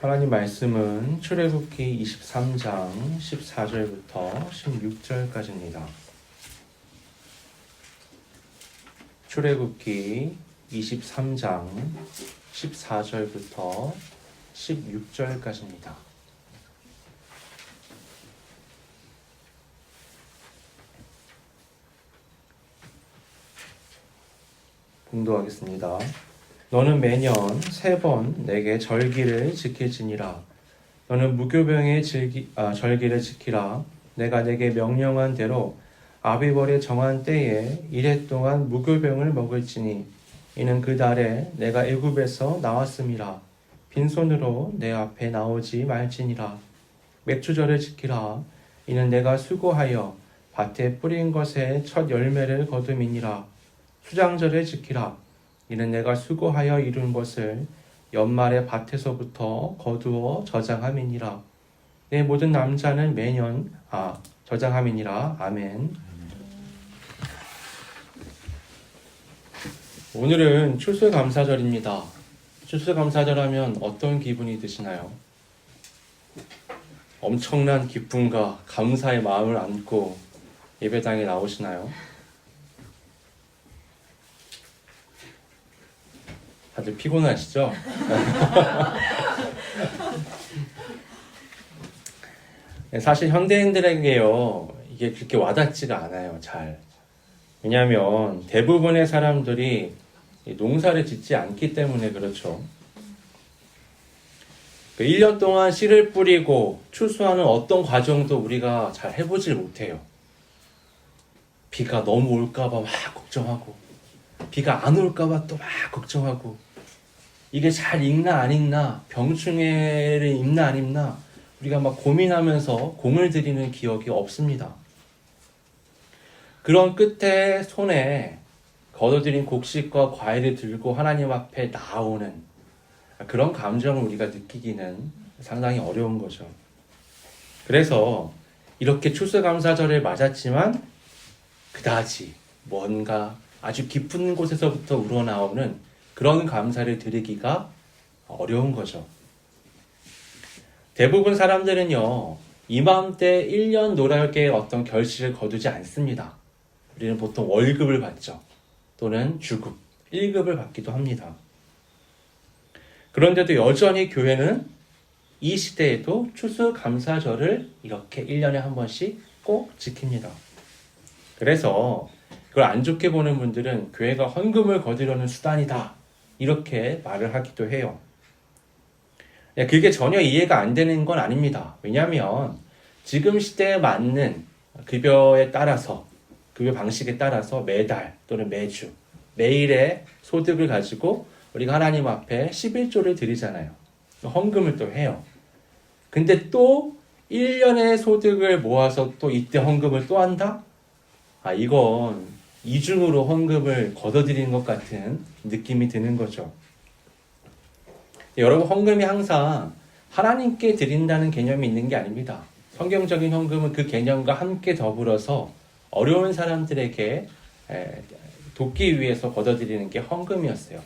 하나님 말씀은 출애굽기 23장 14절부터 16절까지입니다. 출애굽기 23장 14절부터 16절까지입니다. 봉독하겠습니다. 너는 매년 3번 내게 절기를 지킬지니라. 너는 무교병의 절기를 지키라. 내가 내게 명령한 대로 아비벌에 정한 때에 이래 동안 무교병을 먹을지니 이는 그 달에 내가 애굽에서 나왔음이라. 빈손으로 내 앞에 나오지 말지니라. 맥주절을 지키라. 이는 내가 수고하여 밭에 뿌린 것의 첫 열매를 거둠이니라. 수장절을 지키라. 이는 내가 수고하여 이룬 것을 연말에 밭에서부터 거두어 저장함이니라. 내 모든 남자는 매년 저장함이니라. 아멘. 오늘은 추수감사절입니다. 추수감사절하면 어떤 기분이 드시나요? 엄청난 기쁨과 감사의 마음을 안고 예배당에 나오시나요? 다들 피곤하시죠? 사실 현대인들에게요, 이게 그렇게 와닿지가 않아요, 잘. 왜냐하면 대부분의 사람들이 농사를 짓지 않기 때문에 그렇죠. 1년 동안 씨를 뿌리고 추수하는 어떤 과정도 우리가 잘 해보질 못해요. 비가 너무 올까봐 막 걱정하고, 비가 안 올까봐 또 막 걱정하고, 이게 잘 익나 안 익나, 병충해를 입나 안 입나, 우리가 막 고민하면서 공을 들이는 기억이 없습니다. 그런 끝에 손에 거둬들인 곡식과 과일을 들고 하나님 앞에 나오는 그런 감정을 우리가 느끼기는 상당히 어려운 거죠. 그래서 이렇게 추수감사절을 맞았지만 그다지 뭔가 아주 깊은 곳에서부터 우러나오는 그런 감사를 드리기가 어려운 거죠. 대부분 사람들은요, 이맘때 1년 노력의 어떤 결실을 거두지 않습니다. 우리는 보통 월급을 받죠. 또는 주급, 1급을 받기도 합니다. 그런데도 여전히 교회는 이 시대에도 추수감사절을 이렇게 1년에 한 번씩 꼭 지킵니다. 그래서 그걸 안 좋게 보는 분들은 교회가 헌금을 거두려는 수단이다, 이렇게 말을 하기도 해요. 그게 전혀 이해가 안 되는 건 아닙니다. 왜냐하면 지금 시대에 맞는 급여에 따라서, 급여 방식에 따라서 매달 또는 매주, 매일의 소득을 가지고 우리가 하나님 앞에 11조를 드리잖아요. 헌금을 또 해요. 근데 또 1년의 소득을 모아서 또 이때 헌금을 또 한다? 이건 이중으로 헌금을 걷어들이는 것 같은 느낌이 드는 거죠. 여러분, 헌금이 항상 하나님께 드린다는 개념이 있는 게 아닙니다. 성경적인 헌금은 그 개념과 함께 더불어서 어려운 사람들에게 돕기 위해서 걷어들이는 게 헌금이었어요.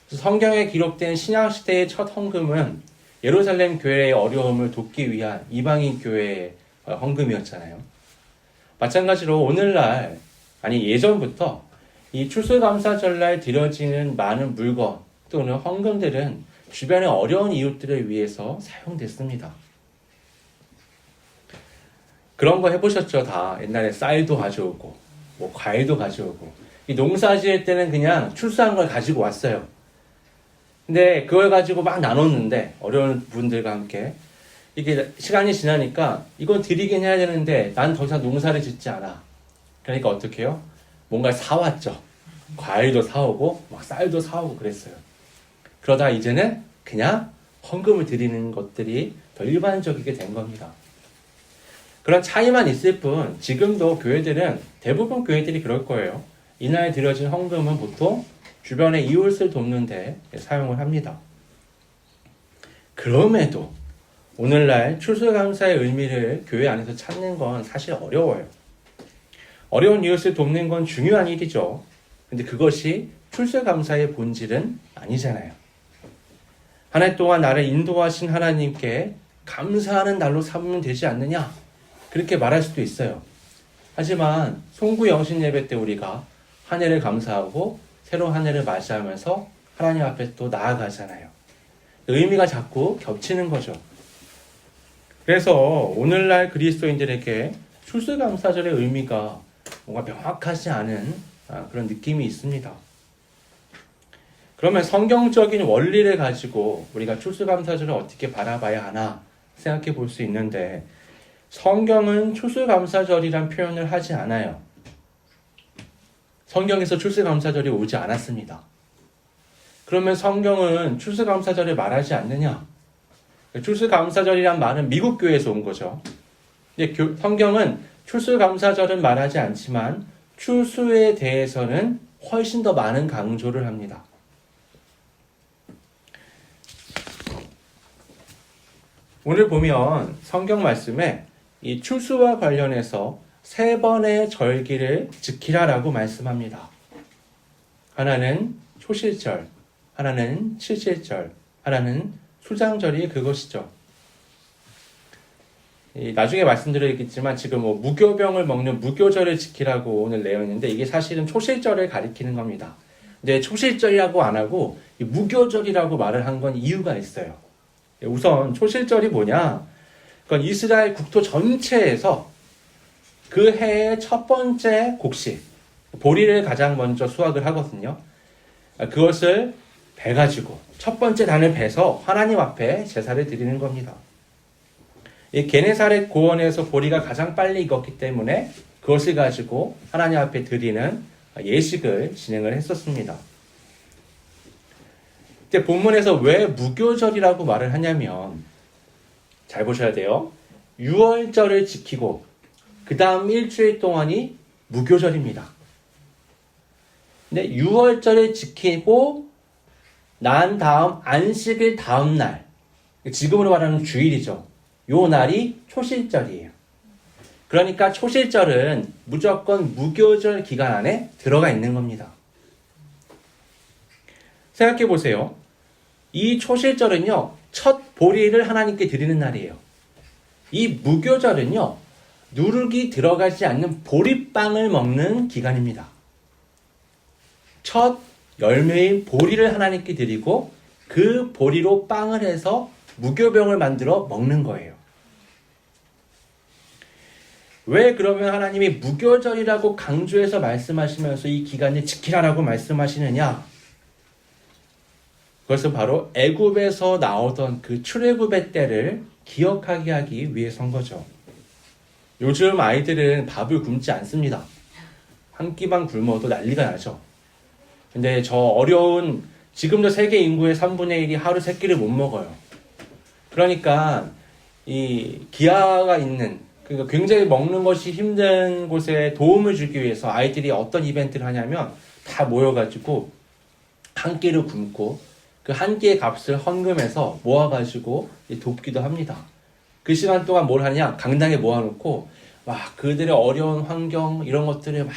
그래서 성경에 기록된 신약시대의 첫 헌금은 예루살렘 교회의 어려움을 돕기 위한 이방인 교회의 헌금이었잖아요. 마찬가지로 오늘날, 예전부터 이 추수감사절날 드려지는 많은 물건 또는 헌금들은 주변의 어려운 이웃들을 위해서 사용됐습니다. 그런 거 해보셨죠? 다 옛날에 쌀도 가져오고 과일도 가져오고, 이 농사 지을 때는 그냥 출수한 걸 가지고 왔어요. 근데 그걸 가지고 막 나눴는데, 어려운 분들과 함께 이게 시간이 지나니까 이건 드리긴 해야 되는데 난 더 이상 농사를 짓지 않아. 그러니까 어떻게 해요? 뭔가를 사왔죠. 과일도 사오고 막 쌀도 사오고 그랬어요. 그러다 이제는 그냥 헌금을 드리는 것들이 더 일반적이게 된 겁니다. 그런 차이만 있을 뿐 지금도 교회들은, 대부분 교회들이 그럴 거예요. 이날 드려진 헌금은 보통 주변의 이웃을 돕는 데 사용을 합니다. 그럼에도 오늘날 추수감사의 의미를 교회 안에서 찾는 건 사실 어려워요. 어려운 이웃을 돕는 건 중요한 일이죠. 근데 그것이 추수감사의 본질은 아니잖아요. 한 해 동안 나를 인도하신 하나님께 감사하는 날로 삼으면 되지 않느냐? 그렇게 말할 수도 있어요. 하지만 송구 영신 예배 때 우리가 한 해를 감사하고 새로운 한 해를 맞이하면서 하나님 앞에 또 나아가잖아요. 의미가 자꾸 겹치는 거죠. 그래서 오늘날 그리스도인들에게 추수감사절의 의미가 뭔가 명확하지 않은 그런 느낌이 있습니다. 그러면 성경적인 원리를 가지고 우리가 추수감사절을 어떻게 바라봐야 하나 생각해 볼 수 있는데, 성경은 추수감사절이란 표현을 하지 않아요. 성경에서 추수감사절이 오지 않았습니다. 그러면 성경은 추수감사절을 말하지 않느냐? 추수감사절이란 말은 미국 교회에서 온 거죠. 근데 성경은 추수감사절은 말하지 않지만 추수에 대해서는 훨씬 더 많은 강조를 합니다. 오늘 보면 성경 말씀에 이 추수와 관련해서 3번의 절기를 지키라라고 말씀합니다. 하나는 초실절, 하나는 칠실절, 하나는 수장절이 그것이죠. 나중에 말씀드리겠지만 지금 무교병을 먹는 무교절을 지키라고 오늘 내용인데, 이게 사실은 초실절을 가리키는 겁니다. 근데 초실절이라고 안 하고 무교절이라고 말을 한 건 이유가 있어요. 우선 초실절이 뭐냐? 그건 이스라엘 국토 전체에서 그 해의 첫 번째 곡식, 보리를 가장 먼저 수확을 하거든요. 그것을 베가지고 첫 번째 단을 베서 하나님 앞에 제사를 드리는 겁니다. 이 게네사렛 고원에서 보리가 가장 빨리 익었기 때문에 그것을 가지고 하나님 앞에 드리는 예식을 진행을 했었습니다. 근데 본문에서 왜 무교절이라고 말을 하냐면, 잘 보셔야 돼요. 6월절을 지키고 그 다음 일주일 동안이 무교절입니다. 근데 6월절을 지키고 난 다음 안식일 다음 날, 지금으로 말하는 주일이죠. 요 날이 초실절이에요. 그러니까 초실절은 무조건 무교절 기간 안에 들어가 있는 겁니다. 생각해 보세요. 이 초실절은요, 첫 보리를 하나님께 드리는 날이에요. 이 무교절은요, 누룩이 들어가지 않는 보리빵을 먹는 기간입니다. 첫 열매인 보리를 하나님께 드리고 그 보리로 빵을 해서 무교병을 만들어 먹는 거예요. 왜 그러면 하나님이 무교절이라고 강조해서 말씀하시면서 이 기간을 지키라라고 말씀하시느냐? 그것은 바로 애굽에서 나오던 그 출애굽의 때를 기억하게 하기 위해서인 거죠. 요즘 아이들은 밥을 굶지 않습니다. 한 끼만 굶어도 난리가 나죠. 근데 저 어려운, 지금도 세계 인구의 3분의 1이 하루 3끼를 못 먹어요. 그러니까 이 기아가 있는, 그러니까 굉장히 먹는 것이 힘든 곳에 도움을 주기 위해서 아이들이 어떤 이벤트를 하냐면 다 모여가지고 한 끼를 굶고 그 한 끼의 값을 헌금해서 모아가지고 돕기도 합니다. 그 시간 동안 뭘 하냐? 강당에 모아놓고 막 그들의 어려운 환경 이런 것들을 막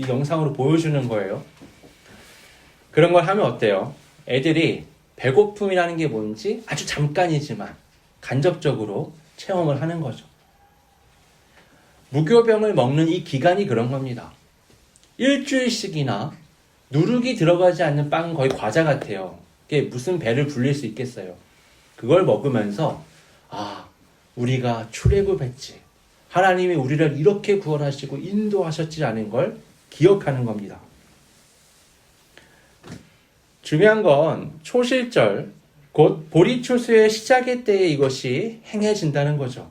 영상으로 보여주는 거예요. 그런 걸 하면 어때요? 애들이 배고픔이라는 게 뭔지 아주 잠깐이지만 간접적으로 체험을 하는 거죠. 무교병을 먹는 이 기간이 그런 겁니다. 일주일씩이나 누룩이 들어가지 않는 빵은 거의 과자 같아요. 그게 무슨 배를 불릴 수 있겠어요. 그걸 먹으면서 우리가 출애굽했지. 하나님이 우리를 이렇게 구원하시고 인도하셨지라는 걸 기억하는 겁니다. 중요한 건 초실절, 곧 보리추수의 시작의 때에 이것이 행해진다는 거죠.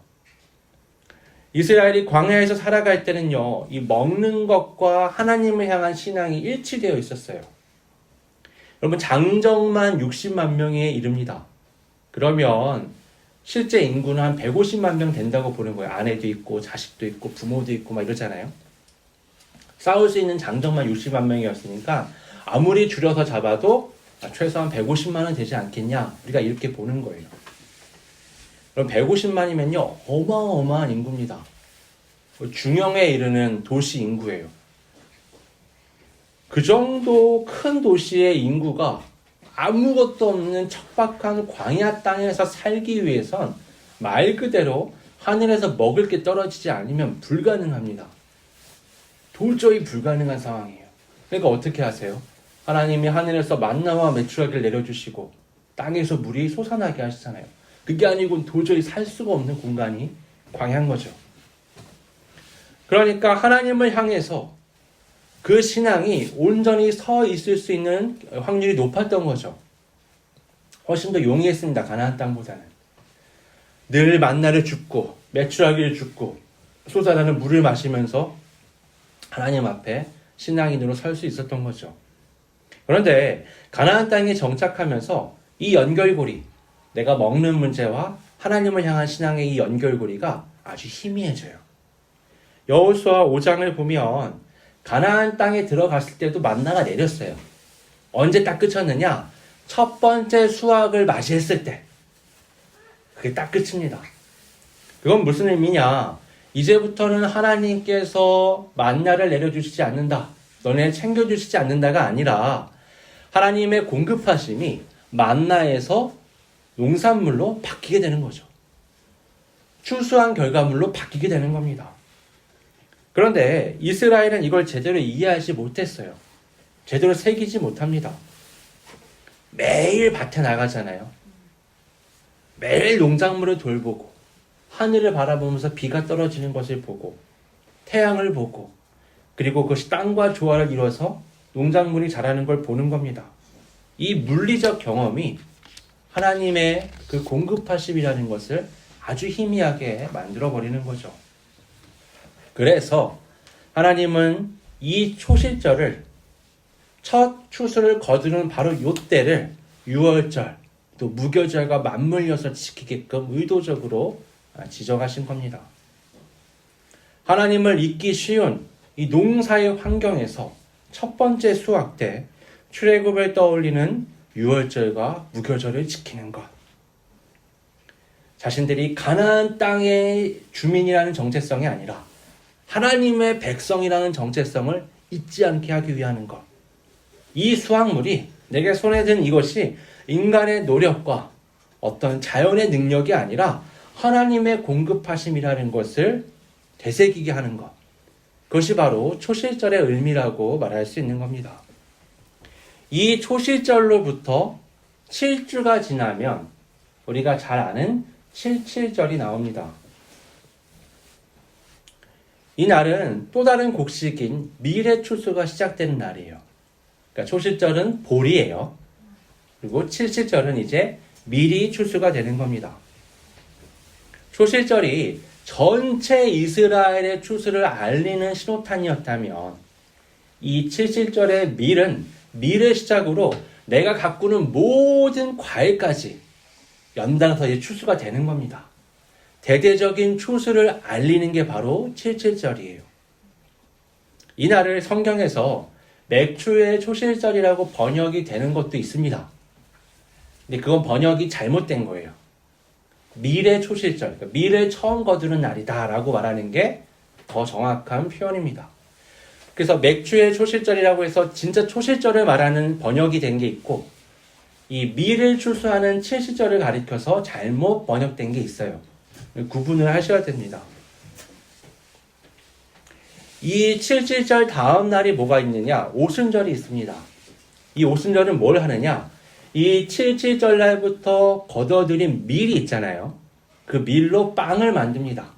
이스라엘이 광야에서 살아갈 때는요, 이 먹는 것과 하나님을 향한 신앙이 일치되어 있었어요. 여러분, 장정만 60만 명에 이릅니다. 그러면 실제 인구는 한 150만 명 된다고 보는 거예요. 아내도 있고 자식도 있고 부모도 있고 막 이러잖아요. 싸울 수 있는 장정만 60만 명이었으니까 아무리 줄여서 잡아도 최소한 150만은 되지 않겠냐, 우리가 이렇게 보는 거예요. 그럼 150만이면요 어마어마한 인구입니다. 중형에 이르는 도시 인구예요. 그 정도 큰 도시의 인구가 아무것도 없는 척박한 광야 땅에서 살기 위해선 말 그대로 하늘에서 먹을 게 떨어지지 않으면 불가능합니다. 도저히 불가능한 상황이에요. 그러니까 어떻게 하세요? 하나님이 하늘에서 만나와 메추라기를 내려주시고 땅에서 물이 솟아나게 하시잖아요. 그게 아니고는 도저히 살 수가 없는 공간이 광야인 거죠. 그러니까 하나님을 향해서 그 신앙이 온전히 서 있을 수 있는 확률이 높았던 거죠. 훨씬 더 용이했습니다. 가나안 땅보다는. 늘 만나를 줍고 메추라기를 줍고 솟아나는 물을 마시면서 하나님 앞에 신앙인으로 설 수 있었던 거죠. 그런데 가나안 땅에 정착하면서 이 연결고리, 내가 먹는 문제와 하나님을 향한 신앙의 이 연결고리가 아주 희미해져요. 여호수아 5장을 보면 가나안 땅에 들어갔을 때도 만나가 내렸어요. 언제 딱 그쳤느냐? 첫 번째 수확을 맞이했을 때. 그게 딱 끝입니다. 그건 무슨 의미냐? 이제부터는 하나님께서 만나를 내려주시지 않는다. 너네 챙겨주시지 않는다가 아니라 하나님의 공급하심이 만나에서 농산물로 바뀌게 되는 거죠. 추수한 결과물로 바뀌게 되는 겁니다. 그런데 이스라엘은 이걸 제대로 이해하지 못했어요. 제대로 새기지 못합니다. 매일 밭에 나가잖아요. 매일 농작물을 돌보고 하늘을 바라보면서 비가 떨어지는 것을 보고 태양을 보고 그리고 그것이 땅과 조화를 이뤄서 농작물이 자라는 걸 보는 겁니다. 이 물리적 경험이 하나님의 그 공급하심이라는 것을 아주 희미하게 만들어버리는 거죠. 그래서 하나님은 이 초실절을 첫 추수를 거두는 바로 이때를 유월절 또 무교절과 맞물려서 지키게끔 의도적으로 지정하신 겁니다. 하나님을 잊기 쉬운 이 농사의 환경에서 첫 번째 수확 때 출애굽을 떠올리는 유월절과 무교절을 지키는 것. 자신들이 가나안 땅의 주민이라는 정체성이 아니라 하나님의 백성이라는 정체성을 잊지 않게 하기 위한 것. 이 수확물이 내게 손에 든 이것이 인간의 노력과 어떤 자연의 능력이 아니라 하나님의 공급하심이라는 것을 되새기게 하는 것. 그것이 바로 초실절의 의미라고 말할 수 있는 겁니다. 이 초실절로부터 7주가 지나면 우리가 잘 아는 77절이 나옵니다. 이 날은 또 다른 곡식인 밀의 추수가 시작되는 날이에요. 그러니까 초실절은 보리예요. 그리고 77절은 이제 밀이 추수가 되는 겁니다. 초실절이 전체 이스라엘의 추수를 알리는 신호탄이었다면 이 77절의 밀은 밀의 시작으로 내가 가꾸는 모든 과일까지 연달아서 이제 추수가 되는 겁니다. 대대적인 추수를 알리는 게 바로 77절이에요. 이 날을 성경에서 맥주의 초실절이라고 번역이 되는 것도 있습니다. 근데 그건 번역이 잘못된 거예요. 밀의 초실절, 그러니까 밀을 처음 거두는 날이다라고 말하는 게 더 정확한 표현입니다. 그래서 맥주의 초실절이라고 해서 진짜 초실절을 말하는 번역이 된 게 있고 이 밀을 추수하는 70절을 가리켜서 잘못 번역된 게 있어요. 구분을 하셔야 됩니다. 이 77절 다음 날이 뭐가 있느냐? 오순절이 있습니다. 이 오순절은 뭘 하느냐? 이 77절 날부터 걷어들인 밀이 있잖아요. 그 밀로 빵을 만듭니다.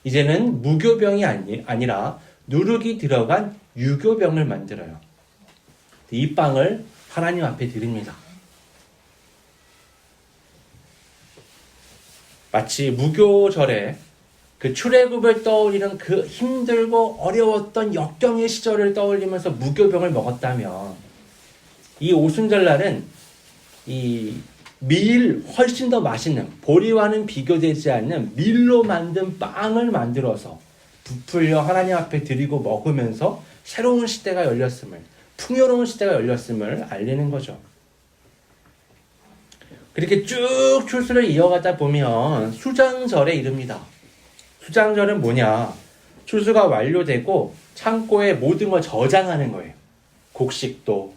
이제는 무교병이 아니라 누룩이 들어간 유교병을 만들어요. 이 빵을 하나님 앞에 드립니다. 마치 무교절에 그 출애굽을 떠올리는 그 힘들고 어려웠던 역경의 시절을 떠올리면서 무교병을 먹었다면 이 오순절날은 이 밀 훨씬 더 맛있는 보리와는 비교되지 않는 밀로 만든 빵을 만들어서 부풀려 하나님 앞에 드리고 먹으면서 새로운 시대가 열렸음을 풍요로운 시대가 열렸음을 알리는 거죠. 그렇게 쭉 추수를 이어가다 보면 수장절에 이릅니다. 수장절은 뭐냐? 추수가 완료되고 창고에 모든 걸 저장하는 거예요. 곡식도,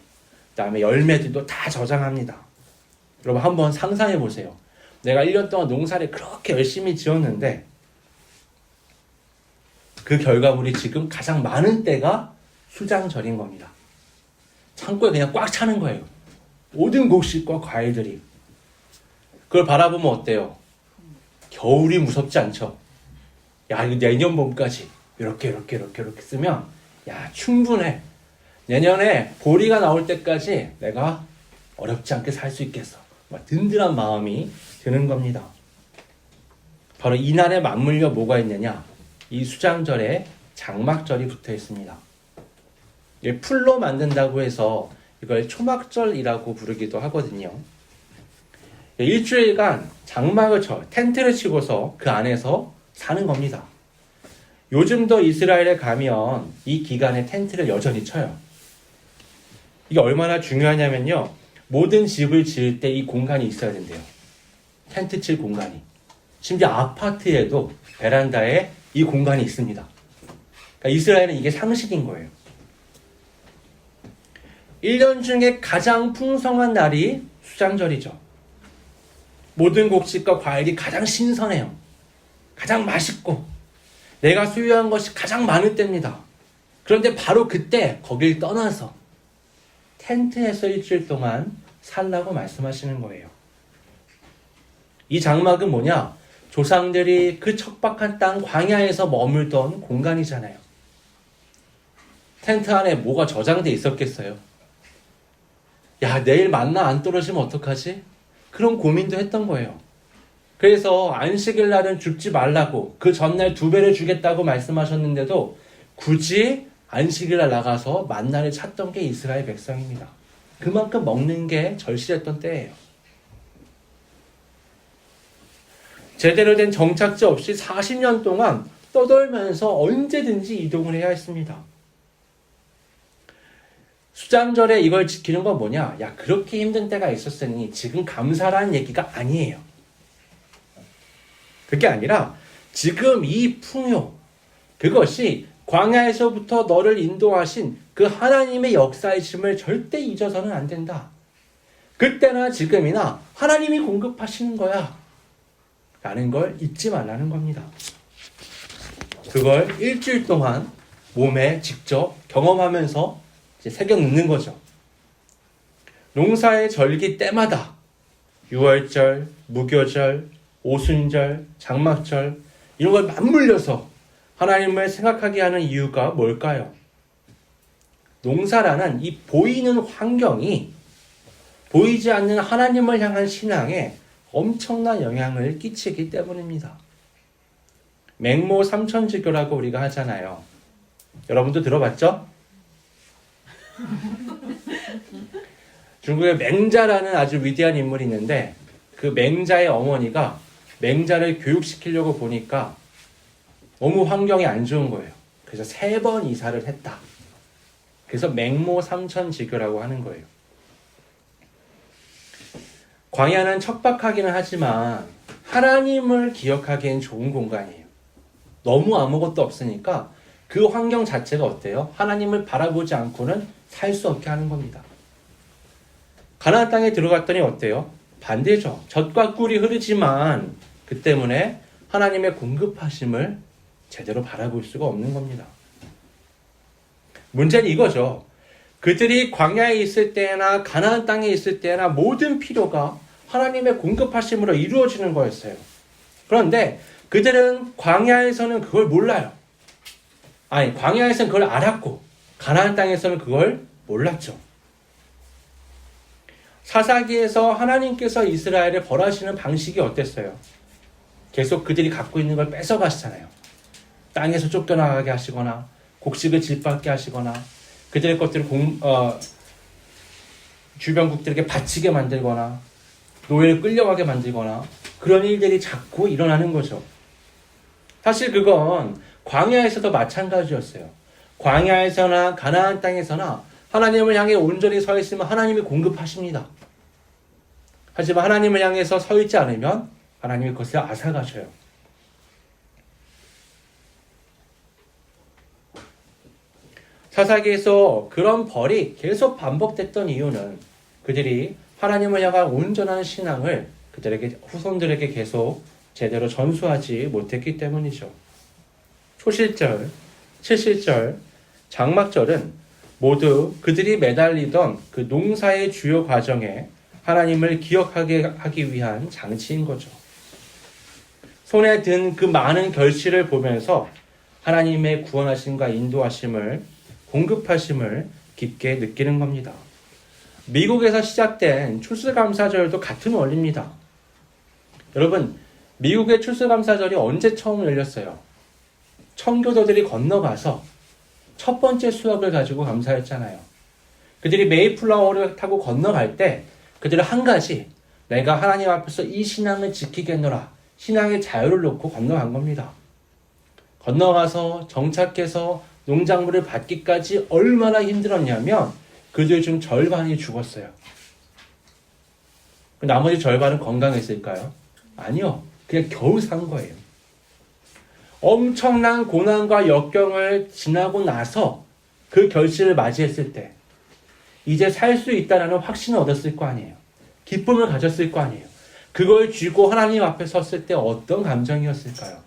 그다음에 열매들도 다 저장합니다. 여러분 한번 상상해 보세요. 내가 1년 동안 농사를 그렇게 열심히 지었는데 그 결과물이 지금 가장 많은 때가 수장절인 겁니다. 창고에 그냥 꽉 차는 거예요. 모든 곡식과 과일들이. 그걸 바라보면 어때요? 겨울이 무섭지 않죠? 야, 이거 내년 봄까지 이렇게 쓰면 야, 충분해. 내년에 보리가 나올 때까지 내가 어렵지 않게 살 수 있겠어. 막 든든한 마음이 드는 겁니다. 바로 이날에 맞물려 뭐가 있느냐? 이 수장절에 장막절이 붙어 있습니다. 풀로 만든다고 해서 이걸 초막절이라고 부르기도 하거든요. 일주일간 장막을 텐트를 치고서 그 안에서 사는 겁니다. 요즘도 이스라엘에 가면 이 기간에 텐트를 여전히 쳐요. 이게 얼마나 중요하냐면요. 모든 집을 지을 때 이 공간이 있어야 된대요. 텐트 칠 공간이. 심지어 아파트에도 베란다에 이 공간이 있습니다. 그러니까 이스라엘은 이게 상식인 거예요. 1년 중에 가장 풍성한 날이 수장절이죠. 모든 곡식과 과일이 가장 신선해요. 가장 맛있고 내가 소유한 것이 가장 많을 때입니다. 그런데 바로 그때 거길 떠나서 텐트에서 일주일 동안 살라고 말씀하시는 거예요. 이 장막은 뭐냐? 조상들이 그 척박한 땅 광야에서 머물던 공간이잖아요. 텐트 안에 뭐가 저장돼 있었겠어요? 야, 내일 만나 안 떨어지면 어떡하지? 그런 고민도 했던 거예요. 그래서 안식일 날은 줍지 말라고 그 전날 2배를 주겠다고 말씀하셨는데도 굳이 안식일 날 나가서 만나를 찾던 게 이스라엘 백성입니다. 그만큼 먹는 게 절실했던 때예요. 제대로 된 정착지 없이 40년 동안 떠돌면서 언제든지 이동을 해야 했습니다. 수장절에 이걸 지키는 건 뭐냐? 야, 그렇게 힘든 때가 있었으니 지금 감사라는 얘기가 아니에요. 그게 아니라 지금 이 풍요, 그것이 광야에서부터 너를 인도하신 그 하나님의 역사이심을 절대 잊어서는 안 된다. 그때나 지금이나 하나님이 공급하시는 거야. 라는 걸 잊지 말라는 겁니다. 그걸 일주일 동안 몸에 직접 경험하면서 이제 새겨 넣는 거죠. 농사의 절기 때마다 유월절, 무교절, 오순절, 장막절 이런 걸 맞물려서 하나님을 생각하게 하는 이유가 뭘까요? 농사라는 이 보이는 환경이 보이지 않는 하나님을 향한 신앙에 엄청난 영향을 끼치기 때문입니다. 맹모 삼천지교라고 우리가 하잖아요. 여러분도 들어봤죠? 중국에 맹자라는 아주 위대한 인물이 있는데 그 맹자의 어머니가 맹자를 교육시키려고 보니까 너무 환경이 안 좋은 거예요. 그래서 3번 이사를 했다. 그래서 맹모 삼천지교라고 하는 거예요. 광야는 척박하기는 하지만 하나님을 기억하기엔 좋은 공간이에요. 너무 아무것도 없으니까 그 환경 자체가 어때요? 하나님을 바라보지 않고는 살 수 없게 하는 겁니다. 가나안 땅에 들어갔더니 어때요? 반대죠. 젖과 꿀이 흐르지만 그 때문에 하나님의 공급하심을 제대로 바라볼 수가 없는 겁니다. 문제는 이거죠. 그들이 광야에 있을 때나 가나안 땅에 있을 때나 모든 필요가 하나님의 공급하심으로 이루어지는 거였어요. 그런데 그들은 광야에서는 그걸 몰라요. 아니, 광야에서는 그걸 알았고 가나안 땅에서는 그걸 몰랐죠. 사사기에서 하나님께서 이스라엘을 벌하시는 방식이 어땠어요? 계속 그들이 갖고 있는 걸 뺏어가시잖아요. 땅에서 쫓겨나가게 하시거나 곡식을 짓밟게 하시거나 그들의 것들을 주변국들에게 바치게 만들거나 노예를 끌려가게 만들거나 그런 일들이 자꾸 일어나는 거죠. 사실 그건 광야에서도 마찬가지였어요. 광야에서나 가나안 땅에서나 하나님을 향해 온전히 서 있으면 하나님이 공급하십니다. 하지만 하나님을 향해서 서 있지 않으면 하나님이 그것을 앗아가셔요. 사사기에서 그런 벌이 계속 반복됐던 이유는 그들이 하나님을 향한 온전한 신앙을 그들에게 후손들에게 계속 제대로 전수하지 못했기 때문이죠. 초실절, 칠실절, 장막절은 모두 그들이 매달리던 그 농사의 주요 과정에 하나님을 기억하게 하기 위한 장치인 거죠. 손에 든 그 많은 결실을 보면서 하나님의 구원하심과 인도하심을, 공급하심을 깊게 느끼는 겁니다. 미국에서 시작된 추수감사절도 같은 원리입니다. 여러분, 미국의 추수감사절이 언제 처음 열렸어요? 청교도들이 건너가서 첫 번째 수확을 가지고 감사했잖아요. 그들이 메이플라워를 타고 건너갈 때 그들은 한 가지, 내가 하나님 앞에서 이 신앙을 지키겠노라, 신앙의 자유를 놓고 건너간 겁니다. 건너가서 정착해서 농작물을 받기까지 얼마나 힘들었냐면 그들 중 절반이 죽었어요. 나머지 절반은 건강했을까요? 아니요. 그냥 겨우 산 거예요. 엄청난 고난과 역경을 지나고 나서 그 결실을 맞이했을 때 이제 살 수 있다는 확신을 얻었을 거 아니에요. 기쁨을 가졌을 거 아니에요. 그걸 쥐고 하나님 앞에 섰을 때 어떤 감정이었을까요?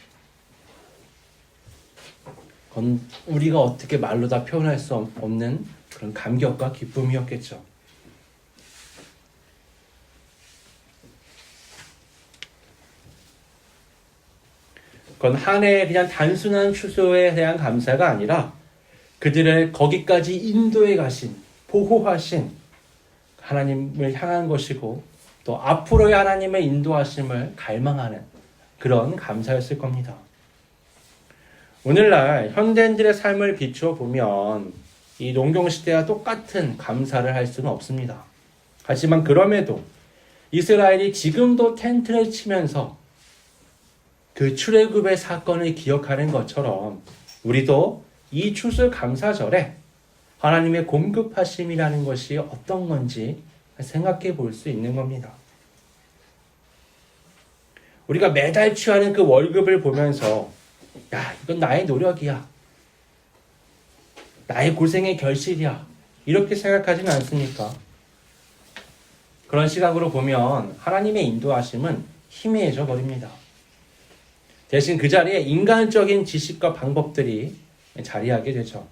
그건 우리가 어떻게 말로 다 표현할 수 없는 그런 감격과 기쁨이었겠죠. 그건 한 해의 그냥 단순한 추수에 대한 감사가 아니라 그들을 거기까지 인도해 가신, 보호하신 하나님을 향한 것이고 또 앞으로의 하나님의 인도하심을 갈망하는 그런 감사였을 겁니다. 오늘날 현대인들의 삶을 비추어 보면 이 농경시대와 똑같은 감사를 할 수는 없습니다. 하지만 그럼에도 이스라엘이 지금도 텐트를 치면서 그 출애굽의 사건을 기억하는 것처럼 우리도 이 추수감사절에 하나님의 공급하심이라는 것이 어떤 건지 생각해 볼 수 있는 겁니다. 우리가 매달 취하는 그 월급을 보면서 야, 이건 나의 노력이야. 나의 고생의 결실이야. 이렇게 생각하지는 않습니까? 그런 시각으로 보면 하나님의 인도하심은 희미해져 버립니다. 대신 그 자리에 인간적인 지식과 방법들이 자리하게 되죠.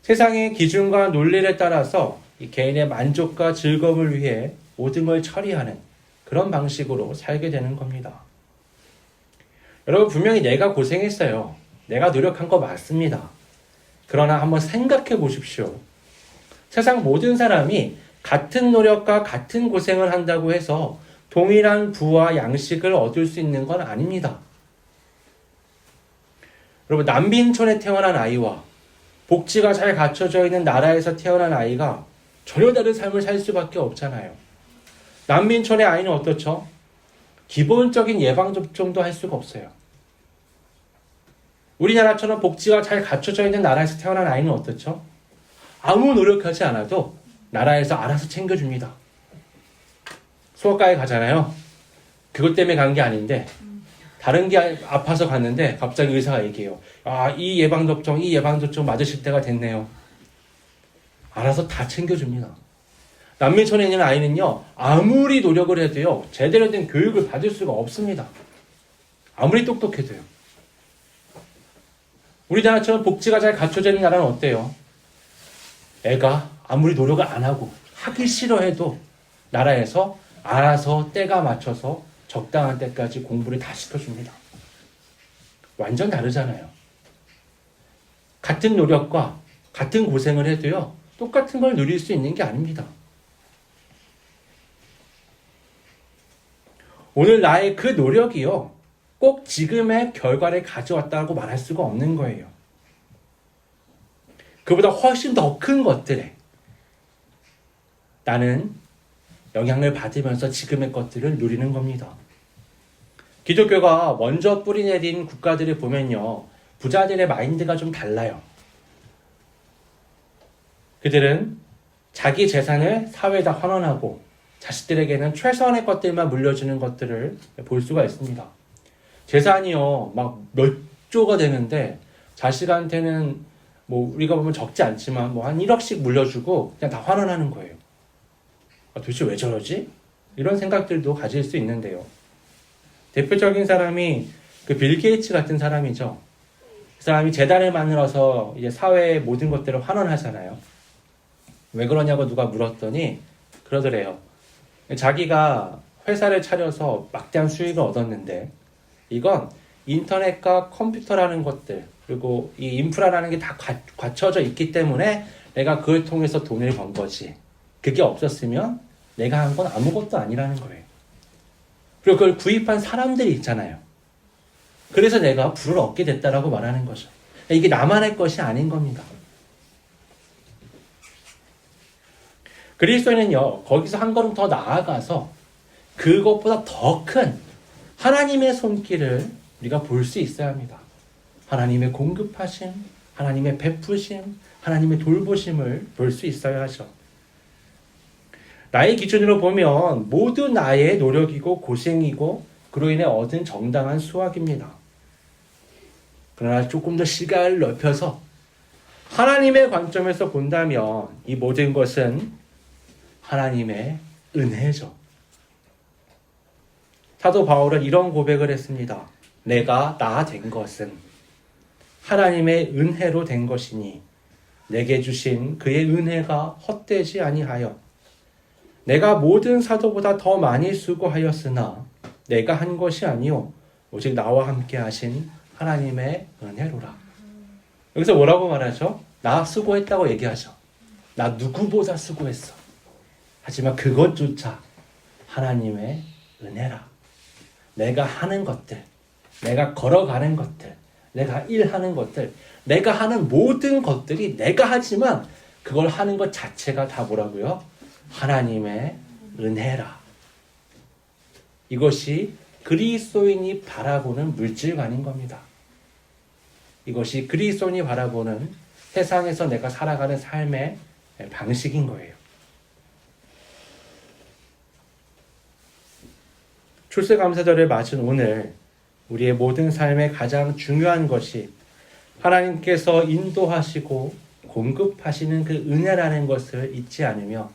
세상의 기준과 논리를 따라서 이 개인의 만족과 즐거움을 위해 모든 걸 처리하는 그런 방식으로 살게 되는 겁니다. 여러분, 분명히 내가 고생했어요. 내가 노력한 거 맞습니다. 그러나 한번 생각해 보십시오. 세상 모든 사람이 같은 노력과 같은 고생을 한다고 해서 동일한 부와 양식을 얻을 수 있는 건 아닙니다. 여러분, 난민촌에 태어난 아이와 복지가 잘 갖춰져 있는 나라에서 태어난 아이가 전혀 다른 삶을 살 수밖에 없잖아요. 난민촌의 아이는 어떻죠? 기본적인 예방접종도 할 수가 없어요. 우리나라처럼 복지가 잘 갖춰져 있는 나라에서 태어난 아이는 어떻죠? 아무 노력하지 않아도 나라에서 알아서 챙겨줍니다. 소아과에 가잖아요. 그것 때문에 간 게 아닌데 다른 게 아파서 갔는데 갑자기 의사가 얘기해요. 아, 이 예방접종 맞으실 때가 됐네요. 알아서 다 챙겨줍니다. 난민촌에 있는 아이는요, 아무리 노력을 해도요, 제대로 된 교육을 받을 수가 없습니다. 아무리 똑똑해도요. 우리나라처럼 복지가 잘 갖춰져 있는 나라는 어때요? 애가 아무리 노력을 안 하고 하기 싫어해도 나라에서 알아서 때가 맞춰서 적당한 때까지 공부를 다 시켜줍니다. 완전 다르잖아요. 같은 노력과 같은 고생을 해도요, 똑같은 걸 누릴 수 있는 게 아닙니다. 오늘 나의 그 노력이요, 꼭 지금의 결과를 가져왔다고 말할 수가 없는 거예요. 그보다 훨씬 더 큰 것들에 나는 영향을 받으면서 지금의 것들을 누리는 겁니다. 기독교가 먼저 뿌리내린 국가들을 보면요, 부자들의 마인드가 좀 달라요. 그들은 자기 재산을 사회에다 환원하고 자식들에게는 최소한의 것들만 물려주는 것들을 볼 수가 있습니다. 재산이요, 막 몇 조가 되는데 자식한테는 뭐 우리가 보면 적지 않지만 뭐 한 1억씩 물려주고 그냥 다 환원하는 거예요. 도대체 왜 저러지? 이런 생각들도 가질 수 있는데요. 대표적인 사람이 그 빌 게이츠 같은 사람이죠. 그 사람이 재단을 만들어서 이제 사회의 모든 것들을 환원하잖아요. 왜 그러냐고 누가 물었더니 그러더래요. 자기가 회사를 차려서 막대한 수익을 얻었는데 이건 인터넷과 컴퓨터라는 것들 그리고 이 인프라라는 게 다 갖춰져 있기 때문에 내가 그걸 통해서 돈을 번 거지. 그게 없었으면 내가 한 건 아무것도 아니라는 거예요. 그리고 그걸 구입한 사람들이 있잖아요. 그래서 내가 부를 얻게 됐다라고 말하는 거죠. 이게 나만의 것이 아닌 겁니다. 그리스도인은요, 거기서 한 걸음 더 나아가서 그것보다 더 큰 하나님의 손길을 우리가 볼 수 있어야 합니다. 하나님의 공급하심, 하나님의 베푸심, 하나님의 돌보심을 볼 수 있어야 하죠. 나의 기준으로 보면 모두 나의 노력이고 고생이고 그로 인해 얻은 정당한 수확입니다. 그러나 조금 더 시각을 넓혀서 하나님의 관점에서 본다면 이 모든 것은 하나님의 은혜죠. 사도 바울은 이런 고백을 했습니다. 내가 나 된 것은 하나님의 은혜로 된 것이니 내게 주신 그의 은혜가 헛되지 아니하여 내가 모든 사도보다 더 많이 수고하였으나 내가 한 것이 아니요 오직 나와 함께 하신 하나님의 은혜로라. 여기서 뭐라고 말하죠? 나 수고했다고 얘기하죠. 나 누구보다 수고했어. 하지만 그것조차 하나님의 은혜라. 내가 하는 것들, 내가 걸어가는 것들, 내가 일하는 것들, 내가 하는 모든 것들이 내가 하지만 그걸 하는 것 자체가 다 뭐라고요? 하나님의 은혜라. 이것이 그리스도인이 바라보는 물질관인 겁니다. 이것이 그리스도인이 바라보는 세상에서 내가 살아가는 삶의 방식인 거예요. 출세감사절을 맞은 오늘 우리의 모든 삶에 가장 중요한 것이 하나님께서 인도하시고 공급하시는 그 은혜라는 것을 잊지 않으며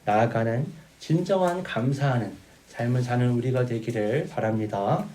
나아가는 진정한 감사하는 삶을 사는 우리가 되기를 바랍니다.